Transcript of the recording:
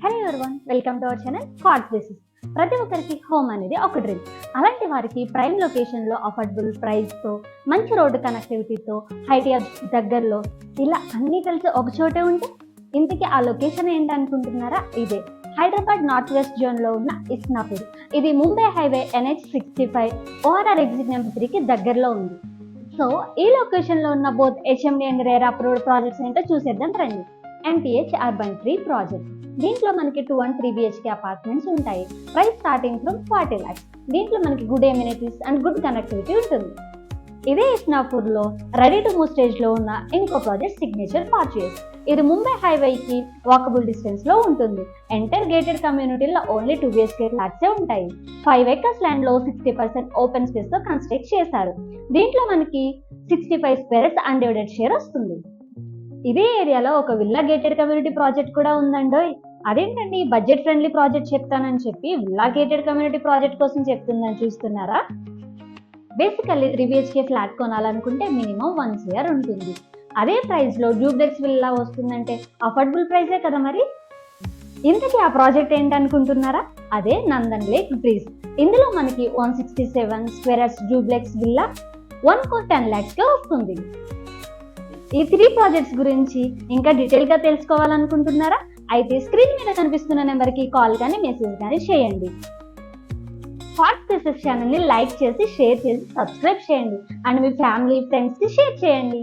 Hello everyone, welcome to our channel cards basis. ప్రతి ఒక్కరికి home అనేది ఒక డ్రీమ్. అలాంటి వారికి ప్రైమ్ లొకేషన్లో అఫోర్డబుల్ ప్రైస్తో, మంచి రోడ్డు కనెక్టివిటీతో, హైట్ దగ్గరలో ఇలా అన్నీ కలిసి ఒక చోటే ఉంటే ఇంతకీ ఆ లొకేషన్ ఏంటనుకుంటున్నారా? ఇదే హైదరాబాద్ నార్త్ వెస్ట్ జోన్లో ఉన్న ఇస్నాపూర్. ఇది Mumbai highway NH65 ORR exit number 3కి దగ్గరలో ఉంది. సో ఈ లొకేషన్లో ఉన్న both HMD and RERA approved projects ఏంటో చూసేద్దాం రండి. MTH urban 3 project. దీంట్లో మనకి 2 and 3 BHK అపార్ట్మెంట్స్ ఉంటాయి. Price starting from 40 lakhs. దీంట్లో మనకి good amenities and good connectivity ఉంటుంది. ఇదే ఇస్నాపూర్లో రెడీ టు మూవ్ స్టేజ్లో ఉన్న ఇంకో ప్రాజెక్ట్ సిగ్నేచర్ పర్చేస్. ఇది ముంబై హైవేకి వాకబుల్ డిస్టెన్స్లో ఉంటుంది. ఎంటర్ గేటెడ్ కమ్యూనిటీలో ఓన్లీ 2 BHK ఫ్లాట్సే ఉంటాయి. 5 acres ల్యాండ్లో 60% ఓపెన్ స్పేస్తో కన్స్ట్రక్ట్ చేశారు. దీంట్లో మనకి 65 స్క్వేర్స్ అన్డివైడెడ్ షేర్ వస్తుంది. ఇదే ఏరియాలో ఒక విల్లా గేటెడ్ కమ్యూనిటీ ప్రాజెక్ట్ కూడా ఉందండోయ్. అదేంటండి బడ్జెట్ ఫ్రెండ్లీ ప్రాజెక్ట్ చెప్తానని చెప్పి విల్లా గేటెడ్ కమ్యూనిటీ ప్రాజెక్ట్ కోసం చెప్తుందని చూస్తున్నారా? బేసికల్లీ 3 BHK ఫ్లాట్ కొనాలనుకుంటే మినిమం 1 CR ఉంటుంది. అదే ప్రైస్ లో డూప్లెక్స్ విల్లా వస్తుందంటే అఫోర్డబుల్ ప్రైసే కదా మరి. ఇంతకీ ఆ ప్రాజెక్ట్ ఏంటనుకుంటున్నారా? అదే నందన్ లేక్ బ్రిడ్జ్. ఇందులో మనకి 167 squares duplex villa 1 crore 10 lakhs వస్తుంది. ఈ 3 ప్రాజెక్ట్స్ గురించి ఇంకా డీటెయిల్ గా తెలుసుకోవాలనుకుంటున్నారా? అయితే స్క్రీన్ మీద కనిపిస్తున్న నెంబర్కి కాల్ కానీ మెసేజ్ కానీ చేయండి. కార్డ్స్ బేసిస్ ఛానల్ ని లైక్ చేసి షేర్ చేసి సబ్స్క్రైబ్ చేయండి అండ్ మీ ఫ్యామిలీ ఫ్రెండ్స్ కి షేర్ చేయండి.